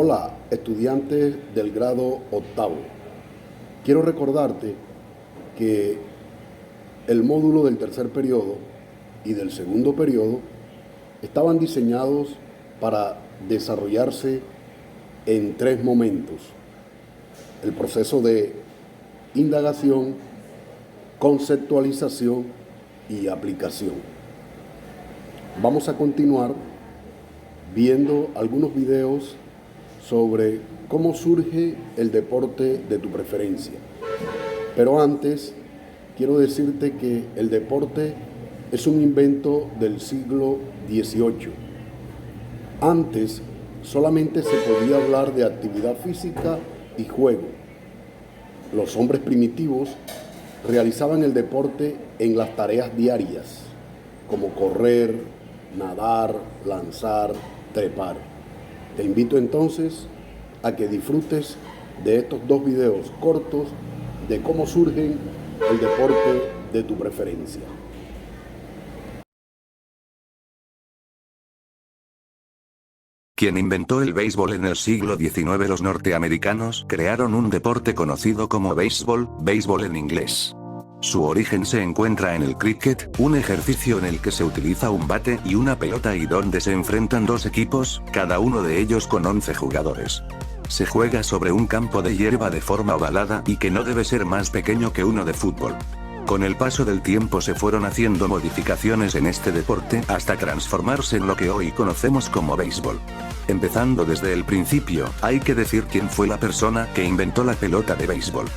Hola, estudiantes del grado octavo. Quiero recordarte que el módulo del tercer periodo y del segundo periodo estaban diseñados para desarrollarse en tres momentos: el proceso de indagación, conceptualización y aplicación. Vamos a continuar viendo algunos videos sobre cómo surge el deporte de tu preferencia. Pero antes, quiero decirte que el deporte es un invento del siglo XVIII. Antes solamente se podía hablar de actividad física y juego. Los hombres primitivos realizaban el deporte en las tareas diarias, como correr, nadar, lanzar, trepar. Te invito entonces a que disfrutes de estos dos videos cortos de cómo surge el deporte de tu preferencia. Quien inventó el béisbol en el siglo XIX? Los norteamericanos crearon un deporte conocido como béisbol en inglés. Su origen se encuentra en el cricket, un ejercicio en el que se utiliza un bate y una pelota y donde se enfrentan dos equipos, cada uno de ellos con 11 jugadores. Se juega sobre un campo de hierba de forma ovalada y que no debe ser más pequeño que uno de fútbol. Con el paso del tiempo se fueron haciendo modificaciones en este deporte hasta transformarse en lo que hoy conocemos como béisbol. Empezando desde el principio, hay que decir quién fue la persona que inventó la pelota de béisbol.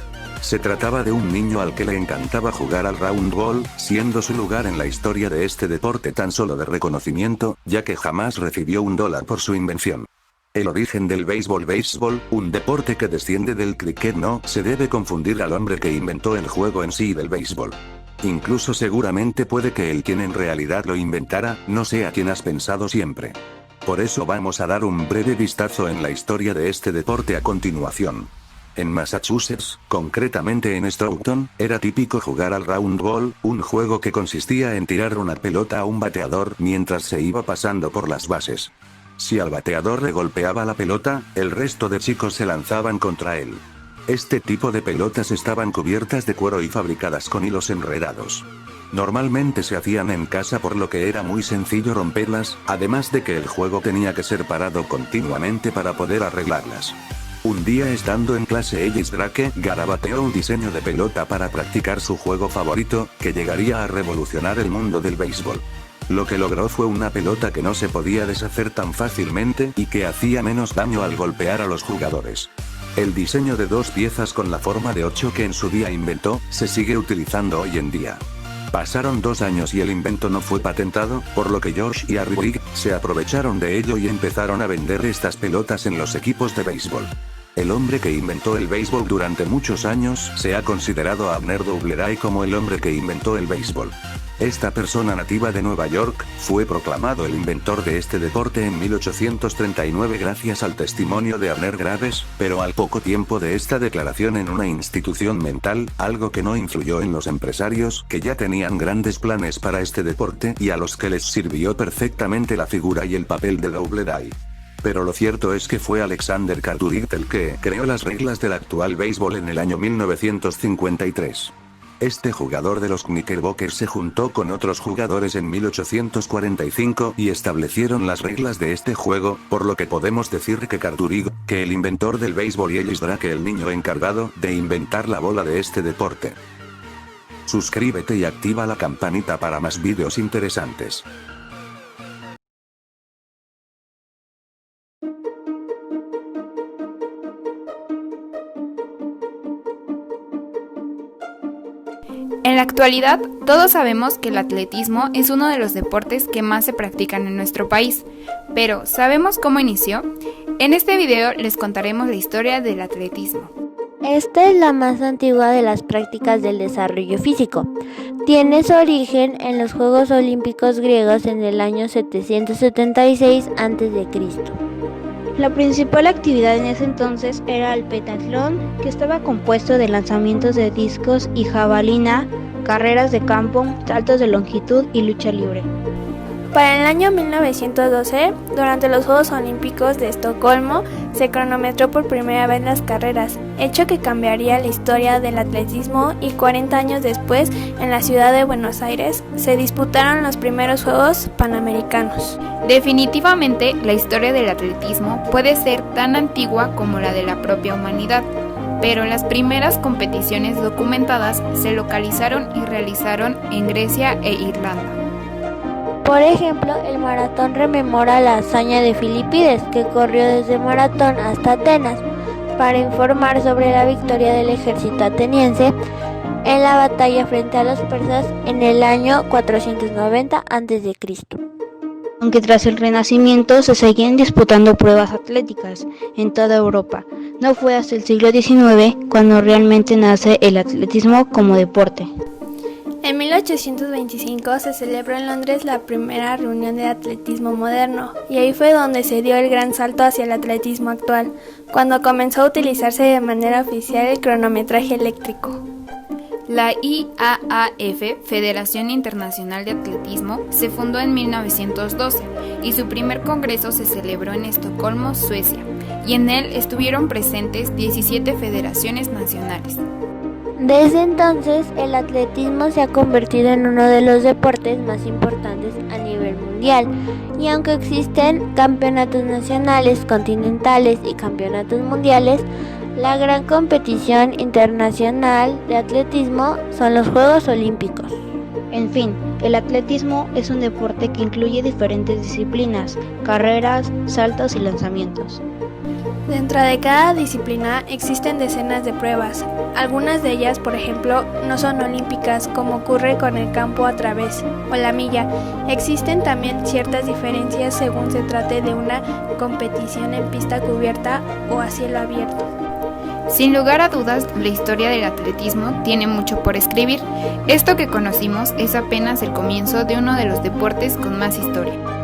Se trataba de un niño al que le encantaba jugar al roundball, siendo su lugar en la historia de este deporte tan solo de reconocimiento, ya que jamás recibió $1 por su invención. El origen del béisbol, un deporte que desciende del cricket, no se debe confundir al hombre que inventó el juego en sí del béisbol. Incluso seguramente puede que el quien en realidad lo inventara, no sea quien has pensado siempre. Por eso vamos a dar un breve vistazo en la historia de este deporte a continuación. En Massachusetts, concretamente en Stoughton, era típico jugar al roundball, un juego que consistía en tirar una pelota a un bateador mientras se iba pasando por las bases. Si al bateador le golpeaba la pelota, el resto de chicos se lanzaban contra él. Este tipo de pelotas estaban cubiertas de cuero y fabricadas con hilos enredados. Normalmente se hacían en casa, por lo que era muy sencillo romperlas, además de que el juego tenía que ser parado continuamente para poder arreglarlas. Un día, estando en clase, Ellis Drake garabateó un diseño de pelota para practicar su juego favorito, que llegaría a revolucionar el mundo del béisbol. Lo que logró fue una pelota que no se podía deshacer tan fácilmente y que hacía menos daño al golpear a los jugadores. El diseño de dos piezas con la forma de 8 que en su día inventó, se sigue utilizando hoy en día. Pasaron 2 años y el invento no fue patentado, por lo que George y Harry Wright se aprovecharon de ello y empezaron a vender estas pelotas en los equipos de béisbol. El hombre que inventó el béisbol durante muchos años se ha considerado a Abner Doubleday como el hombre que inventó el béisbol. Esta persona nativa de Nueva York fue proclamado el inventor de este deporte en 1839 gracias al testimonio de Abner Graves, pero al poco tiempo de esta declaración en una institución mental, algo que no influyó en los empresarios que ya tenían grandes planes para este deporte y a los que les sirvió perfectamente la figura y el papel de Doubleday. Pero lo cierto es que fue Alexander Cartwright el que creó las reglas del actual béisbol en el año 1953. Este jugador de los Knickerbockers se juntó con otros jugadores en 1845 y establecieron las reglas de este juego, por lo que podemos decir que Cartwright, que el inventor del béisbol, y Ellis Drake el niño encargado de inventar la bola de este deporte. Suscríbete y activa la campanita para más vídeos interesantes. En la actualidad, todos sabemos que el atletismo es uno de los deportes que más se practican en nuestro país, pero ¿sabemos cómo inició? En este video les contaremos la historia del atletismo. Esta es la más antigua de las prácticas del desarrollo físico. Tiene su origen en los Juegos Olímpicos griegos en el año 776 a.C. La principal actividad en ese entonces era el pentatlón, que estaba compuesto de lanzamientos de discos y jabalina, carreras de campo, saltos de longitud y lucha libre. Para el año 1912, durante los Juegos Olímpicos de Estocolmo, se cronometró por primera vez las carreras, hecho que cambiaría la historia del atletismo, y 40 años después, en la ciudad de Buenos Aires, se disputaron los primeros Juegos Panamericanos. Definitivamente, la historia del atletismo puede ser tan antigua como la de la propia humanidad, pero las primeras competiciones documentadas se localizaron y realizaron en Grecia e Irlanda. Por ejemplo, el maratón rememora la hazaña de Filipides, que corrió desde Maratón hasta Atenas, para informar sobre la victoria del ejército ateniense en la batalla frente a los persas en el año 490 a.C. Aunque tras el Renacimiento se seguían disputando pruebas atléticas en toda Europa, no fue hasta el siglo XIX cuando realmente nace el atletismo como deporte. En 1825 se celebró en Londres la primera reunión de atletismo moderno, y ahí fue donde se dio el gran salto hacia el atletismo actual, cuando comenzó a utilizarse de manera oficial el cronometraje eléctrico. La IAAF, Federación Internacional de Atletismo, se fundó en 1912 y su primer congreso se celebró en Estocolmo, Suecia, y en él estuvieron presentes 17 federaciones nacionales. Desde entonces, el atletismo se ha convertido en uno de los deportes más importantes a nivel mundial, y aunque existen campeonatos nacionales, continentales y campeonatos mundiales, la gran competición internacional de atletismo son los Juegos Olímpicos. En fin, el atletismo es un deporte que incluye diferentes disciplinas, carreras, saltos y lanzamientos. Dentro de cada disciplina existen decenas de pruebas. Algunas de ellas, por ejemplo, no son olímpicas, como ocurre con el campo a través o la milla. Existen también ciertas diferencias según se trate de una competición en pista cubierta o a cielo abierto. Sin lugar a dudas, la historia del atletismo tiene mucho por escribir. Esto que conocimos es apenas el comienzo de uno de los deportes con más historia.